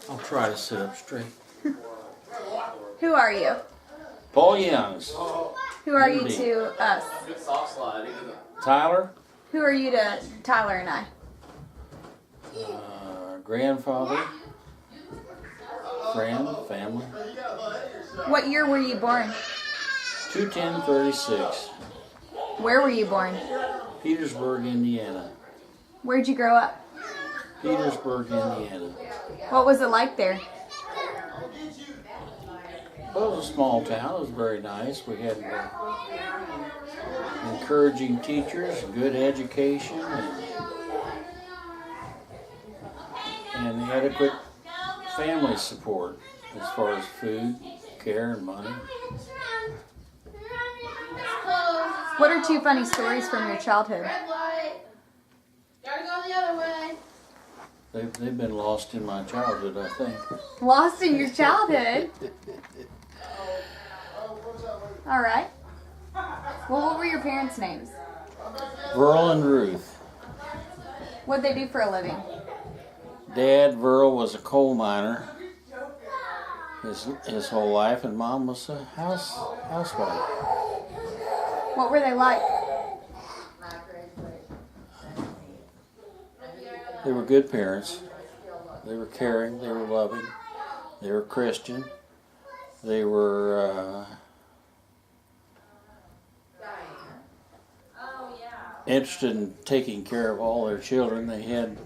I'll try to sit up straight. Who are you? Paul Youngs. Who are you to us? Tyler. Who are you to Tyler and I? Grandfather. Friend. Family. What year were you born? 2/10/36. Where were you born? Petersburg, Indiana. Where'd you grow up? Petersburg, Indiana. What was it like there? Well, it was a small town. It was very nice. We had encouraging teachers, good education, and adequate family support as far as food, care, and money. What are two funny stories from your childhood? Gotta go the other way. They've been lost in my childhood, I think. Lost in your childhood? All right. Well, what were your parents' names? Verl and Ruth. What'd they do for a living? Dad, Verl, was a coal miner his whole life, and Mom was a housewife. What were they like? They were good parents. They were caring. They were loving. They were Christian. They were interested in taking care of all their children. They had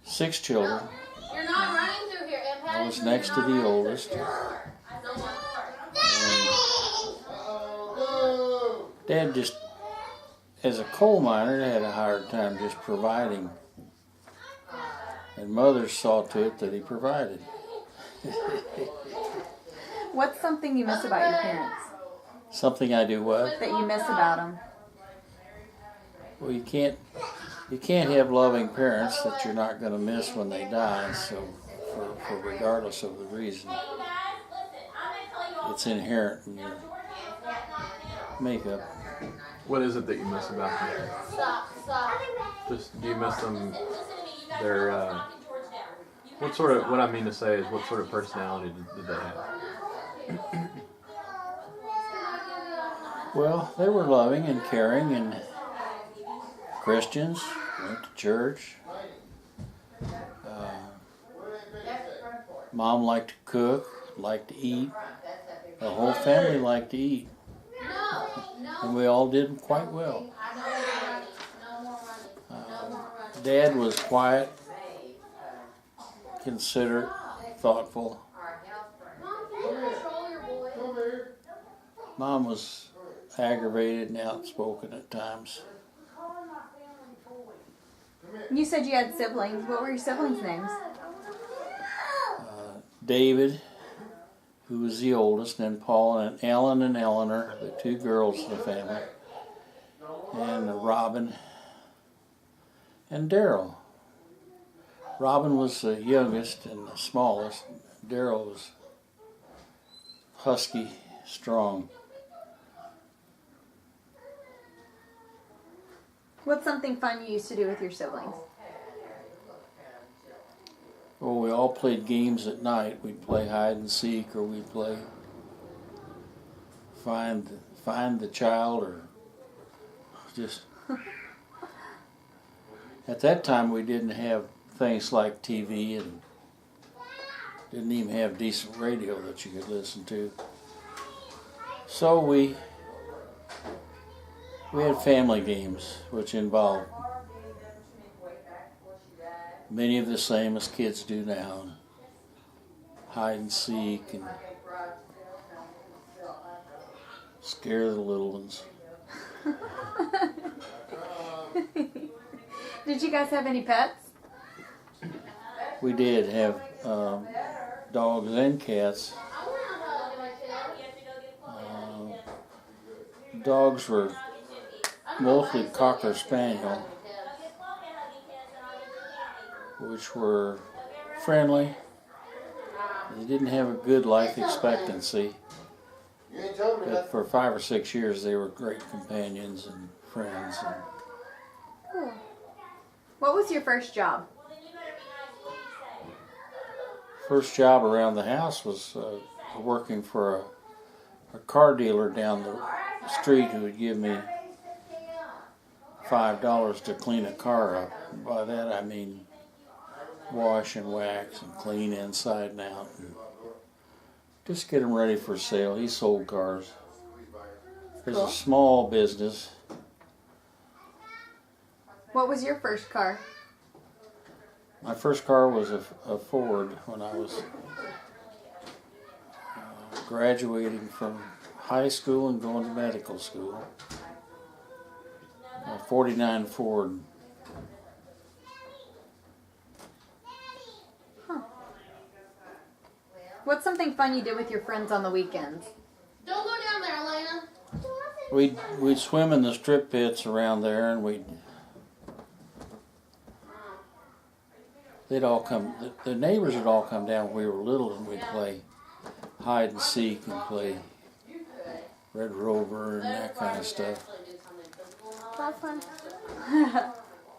6 children. You're not running through here. I was next to the oldest. Dad just, as a coal miner, had a hard time just providing. And Mother saw to it that he provided. What's something you miss about your parents? Something I do what? That you miss about them? Well, you can't have loving parents that you're not going to miss when they die. So, for regardless of the reason, it's inherent in your makeup. What is it that you miss about them? Just, do you miss them? Their what I mean to say is, what sort of personality did they have? Well, they were loving and caring and Christians, went to church. Mom liked to cook, liked to eat. The whole family liked to eat. And we all did quite well. Dad was quiet, considerate, thoughtful. Mom was aggravated and outspoken at times. You said you had siblings. What were your siblings' names? David, who was the oldest, and Paul, and Ellen and Eleanor, the 2 girls in the family, and Robin and Daryl. Robin was the youngest and the smallest. Daryl was husky, strong. What's something fun you used to do with your siblings? Well, we all played games at night. We'd play hide and seek, or we'd play find the child, or just... At that time, we didn't have things like TV and didn't even have decent radio that you could listen to. So we had family games, which involved many of the same as kids do now. Hide and seek and scare the little ones. Did you guys have any pets? We did have dogs and cats. Dogs were mostly Cocker Spaniel, which were friendly. They didn't have a good life expectancy, but for 5 or 6 years they were great companions and friends. Cool. What was your first job? first job around the house was working for a car dealer down the street who would give me $5 to clean a car up. By that I mean wash and wax and clean inside and out. And just get them ready for sale. He sold cars. It was a small business. What was your first car? My first car was a Ford when I was graduating from high school and going to medical school. A 49 Ford. What's something fun you did with your friends on the weekends? Don't go down there, Elena. We'd swim in the strip pits around there, and they'd all come. The neighbors would all come down when we were little, and we'd play hide and seek and play Red Rover and that kind of stuff. That one.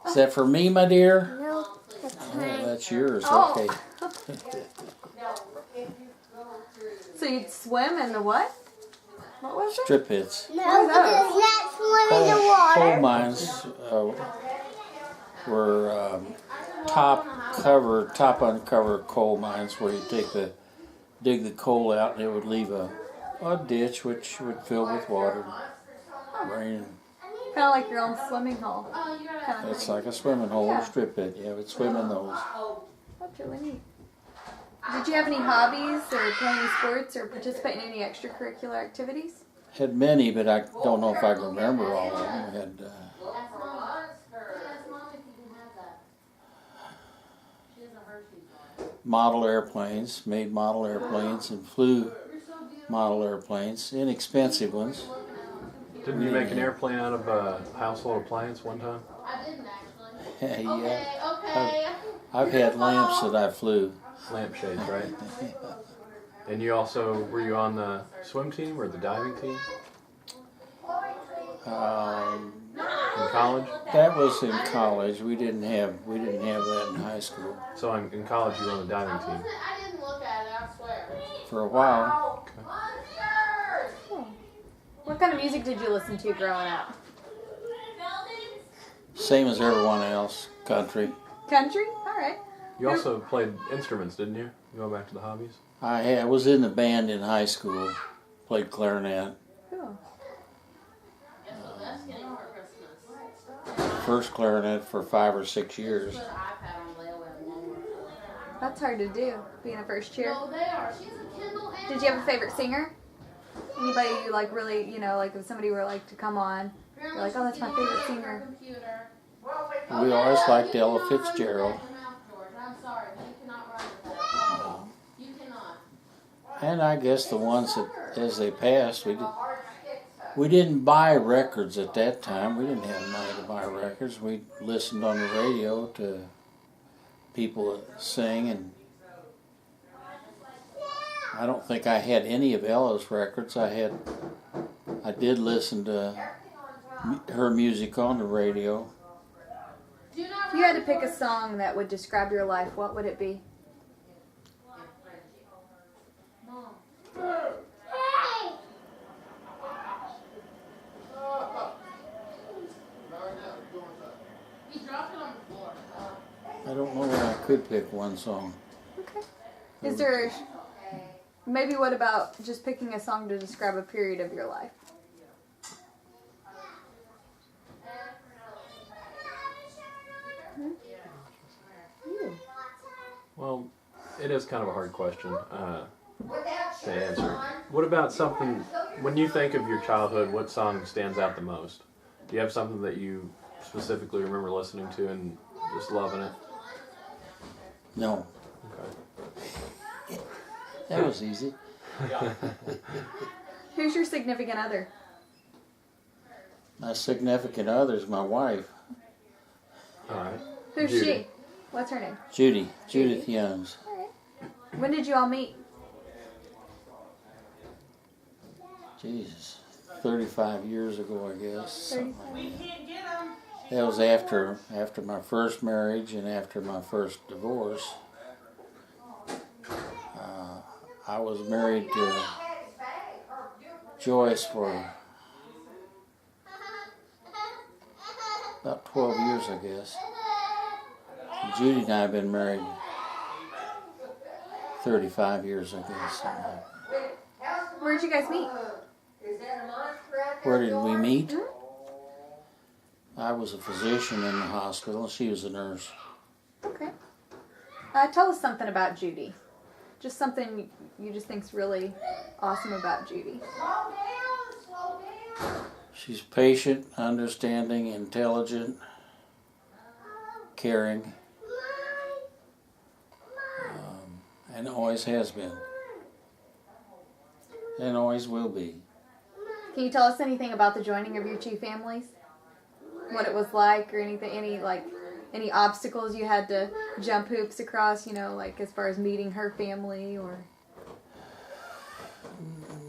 Is that for me, my dear? No, that's Oh, mine. that's yours. Oh. Okay. So you'd swim in the what? What was it? Strip pits. No, What are because those? that's one in the Coal water. mines were top uncover coal mines where you dig the coal out, and it would leave a ditch which would fill with water. Rain. Kind of like your own swimming hole. Kinda. It's like a swimming hole or Yeah. strip pit. Yeah, we'd swim in those. That's really neat. Did you have any hobbies or play any sports or participate in any extracurricular activities? Had many, but I don't know if I can remember all of them. We had model airplanes, made model airplanes, and flew model airplanes, inexpensive ones. Didn't you make an airplane out of a household appliance one time? I didn't actually. Yeah, Okay. I've had lamps that I flew. Lampshades, right? And you also, were you on the swim team or the diving team in college? That was in college. We didn't have that in high school. So in college you were on the diving team. I didn't look at it, I swear. For a while, What kind of music did you listen to growing up? same as everyone else, country. Country? All right. You also played instruments, didn't you? Going back to the hobbies. I was in the band in high school, played clarinet. Cool. Guess what that's getting for Christmas? First clarinet for 5 or 6 years. Put an iPad on layaway at Walmart. That's hard to do, being a first cheer. No, they are. She's a Kindle and Did you have a favorite singer? Anybody you like really, like if somebody were like to come on, you're like, oh, that's my favorite singer. computer. We always liked Ella Fitzgerald. I'm sorry, but you cannot run with that. You cannot. And I guess the ones that, as they passed, we didn't buy records at that time. We didn't have money to buy records. We listened on the radio to people that sing, and I don't think I had any of Ella's records. I did listen to her music on the radio. If you had to pick a song that would describe your life, what would it be? He dropped it on the floor. I don't know that I could pick one song. Okay. Is there, maybe what about just picking a song to describe a period of your life? Well, it is kind of a hard question to answer. What about something, when you think of your childhood, what song stands out the most? Do you have something that you specifically remember listening to and just loving it? No, Okay. that was easy. Who's your significant other? My significant other is my wife, All right. Who's Judy. she? What's her name? Judith Youngs. When did you all meet? Jesus, 35 years ago, I guess. something 35. like that. That was after my first marriage and after my first divorce. I was married to Joyce for about 12 years, I guess. Judy and I have been married 35 years, I guess. Where'd you guys meet? Where did we meet? I was a physician in the hospital. She was a nurse. Okay. Tell us something about Judy. Just something you just think's really awesome about Judy. She's patient, understanding, intelligent, caring, and always has been, and always will be. Can you tell us anything about the joining of your two families? What it was like, or anything, any obstacles you had to jump hoops across, like as far as meeting her family, or?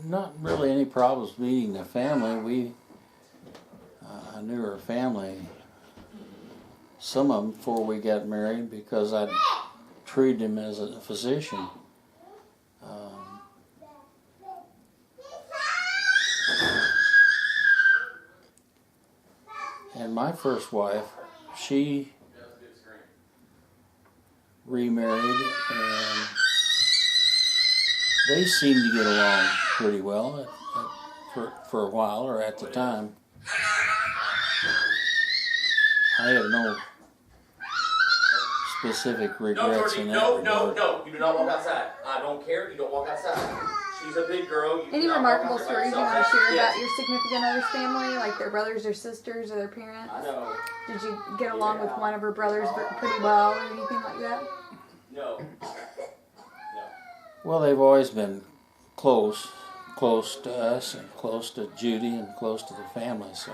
Not really any problems meeting the family. I knew her family, some of them before we got married, because I treated him as a physician. And my first wife, she remarried, and they seemed to get along pretty well for a while, or at the time. I have no specific regrets in that regard. No, you do not walk outside. I don't care, you don't walk outside. She's a big girl. Any remarkable stories you want to share about your significant other's family, like their brothers or sisters or their parents? No. Did you get along with one of her brothers pretty well, or anything like that? No. Well, they've always been close to us, and close to Judy, and close to the family, so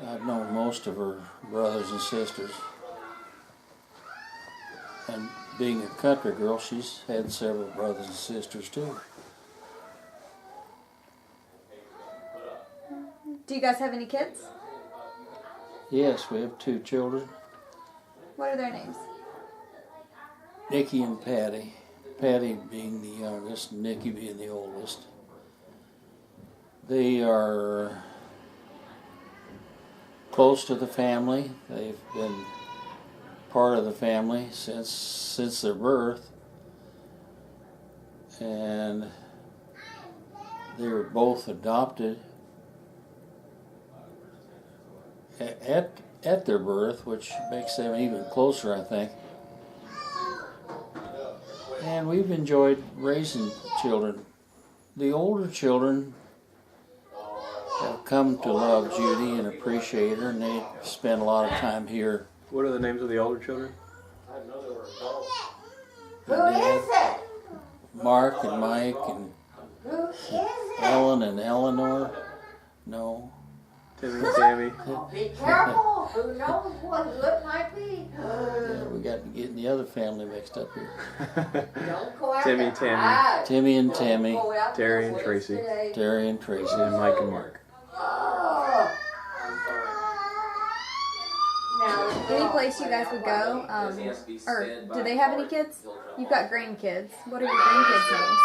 I've known most of her brothers and sisters. And being a country girl, she's had several brothers and sisters too. Do you guys have any kids? Yes, we have 2 children, What are their names? Nikki and Patty. Patty being the youngest, and Nikki being the oldest. They are close to the family. They've been part of the family since their birth, and they were both adopted at their birth, which makes them even closer, I think. And we've enjoyed raising children. The older children have come to love Judy and appreciate her, and they spend a lot of time here. What are the names of the older children? Who is it? Mark and Mike and Ellen and Eleanor. No. Timmy and Tammy. Be careful. Who knows what it might be? Yeah, we got getting the other family mixed up here. Don't go out Timmy, there. Tammy. Timmy and Tammy, Go out there Terry and with Tracy. today. Terry and Tracy. And Mike and Mark. Oh. Now, Any place you guys would go, or do they have any kids? You've got grandkids. What are your grandkids' names?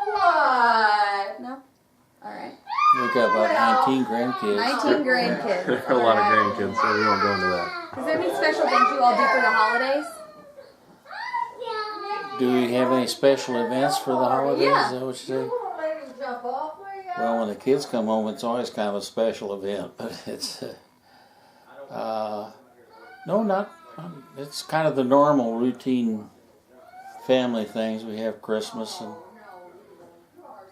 what? No? Alright. We've got about 19 grandkids. 19 grandkids. There are a lot of grandkids, so we won't go into that. Is there any special things you all do for the holidays? Do we have any special events for the holidays? Yeah. Is that what you say? You won't let him jump off, will you? Well, when the kids come home, it's always kind of a special event, but it's no, not. It's kind of the normal routine family things. We have Christmas and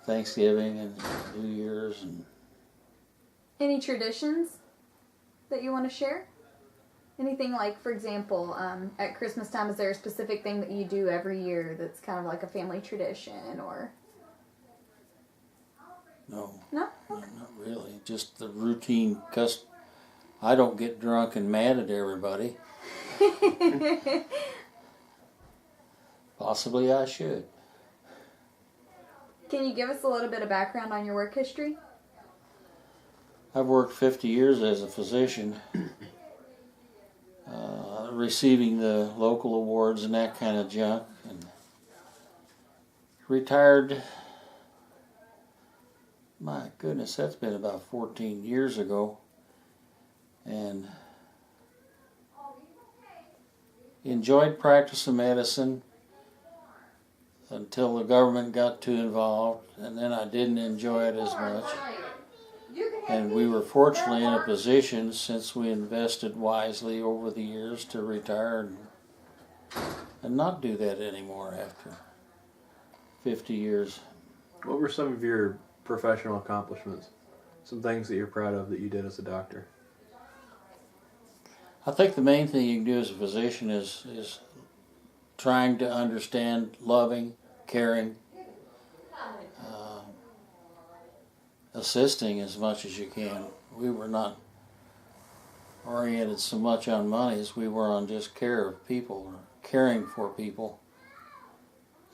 Thanksgiving and New Year's and Any traditions that you want to share? Anything like, for example, at Christmas time, is there a specific thing that you do every year that's kind of like a family tradition, or? no, No? not really. Just the routine. I don't get drunk and mad at everybody. Possibly I should. Can you give us a little bit of background on your work history? I've worked 50 years as a physician, receiving the local awards and that kind of junk. And retired, my goodness, that's been about 14 years ago. And enjoyed practicing medicine until the government got too involved, and then I didn't enjoy it as much. And we were fortunately in a position, since we invested wisely over the years, to retire and not do that anymore after 50 years. What were some of your professional accomplishments? Some things that you're proud of that you did as a doctor? I think the main thing you can do as a physician is trying to understand, loving, caring, assisting as much as you can. We were not oriented so much on money as we were on just care of people, or caring for people.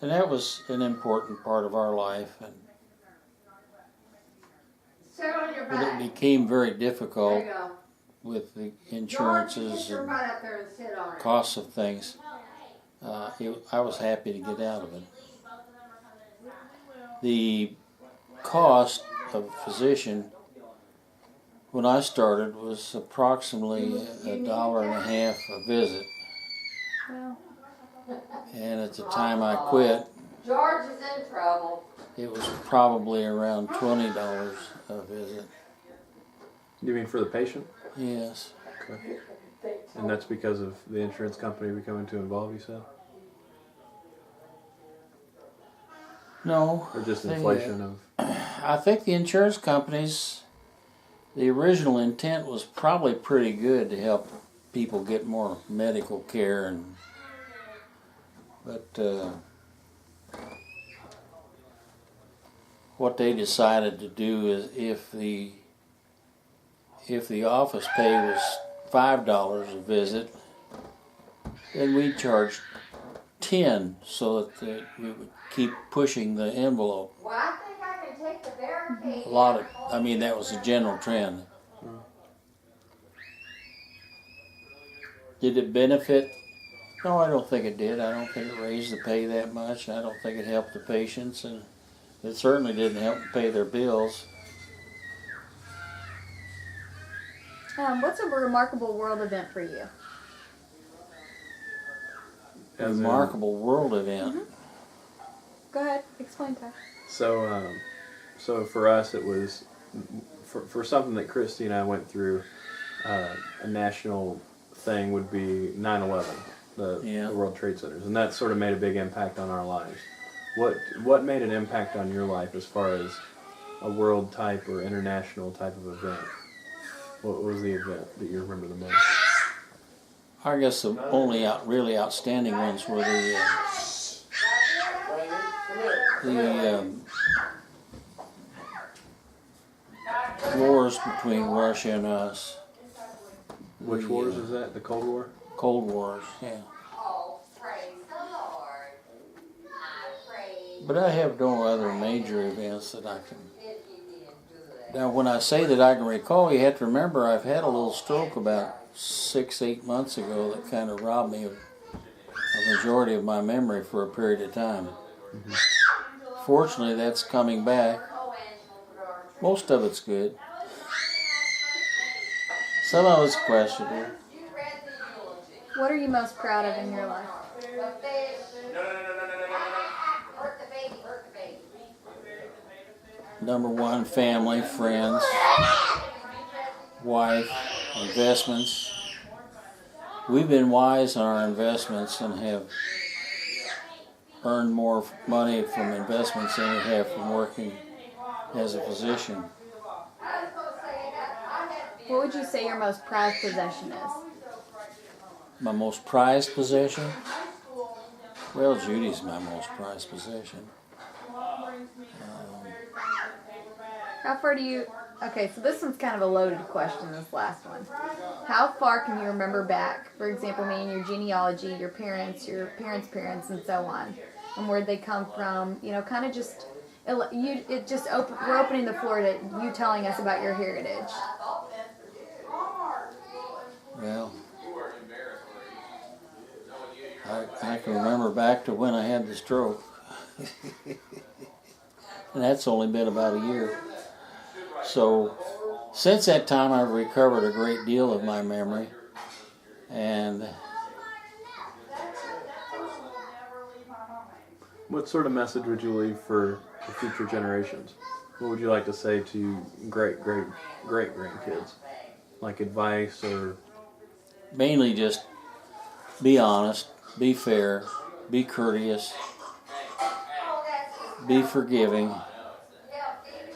And that was an important part of our life. And Sit on your but it back. became very There difficult you go. with the George, you insurances get your and butt up there and sit on it. costs of things. I was happy to get out of it. The cost of a physician when I started was approximately $1.50 a visit, Well, and at the time I quit, George is in trouble. it was probably around $20 a visit. You mean for the patient? Yes. Okay. And that's because of the insurance company becoming too involved, you said? No. Or just they, inflation of... I think the insurance companies, the original intent was probably pretty good to help people get more medical care, but what they decided to do is if the office pay was $5 a visit, then we charged $10 so that we would keep pushing the envelope. Well, I think I can take the barricade. That was the general trend. Did it benefit? No, I don't think it did. I don't think it raised the pay that much. I don't think it helped the patients, and it certainly didn't help to pay their bills. what's a remarkable world event for you? A remarkable world event. Go ahead, explain, Ty. So for us, it was for something that Christy and I went through. A national thing would be 9/11, the World Trade Centers, and that sort of made a big impact on our lives. What made an impact on your life as far as a world type or international type of event? What was the event that you remember the most? I guess the only really outstanding ones were the wars between Russia and us. Which wars is that? The Cold War? Cold Wars, yeah. Oh, praise the Lord. I praise But I have no other major events that I can. if you did good. Now, when I say that I can recall, you have to remember I've had a little stroke about 6-8 months ago that kind of robbed me of a majority of my memory for a period of time. Fortunately, that's coming back. Most of it's good. Some of it's questionable. You read the eulogy. What are you most proud of in your life? The fish. No. Hurt the baby, hurt the baby. Number one, family, friends, wife, investments. We've been wise on our investments and have earned more money from investments than we have from working as a physician. What would you say your most prized possession is? My most prized possession? Well, Judy's my most prized possession. How far do you... Okay, so this one's kind of a loaded question, this last one. How far can you remember back, for example, meaning your genealogy, your parents' parents, and so on, and where they come from, kind of just... we're opening the floor to you telling us about your heritage. Well, I can remember back to when I had the stroke. And that's only been about a year. So since that time, I've recovered a great deal of my memory. And What sort of message would you leave for the future generations? What would you like to say to great grandkids? Like advice or mainly just be honest, be fair, be courteous, be forgiving,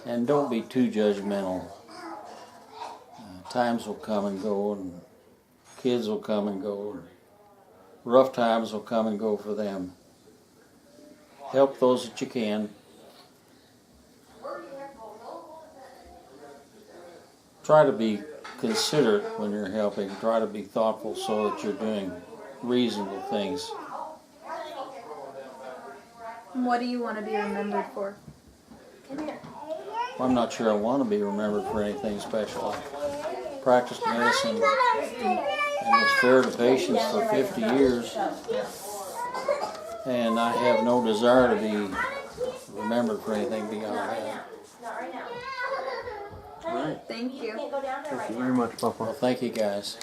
and don't be too judgmental. Times will come and go, and kids will come and go. And rough times will come and go for them. Help those that you can. Try to be considerate when you're helping. Try to be thoughtful so that you're doing reasonable things. What do you want to be remembered for? I'm not sure I want to be remembered for anything special. I practiced medicine and was fair to patients for 50 years. And I have no desire to be remembered for anything beyond that. All right. Thank you. Thank you very much, Papa. Well, thank you guys.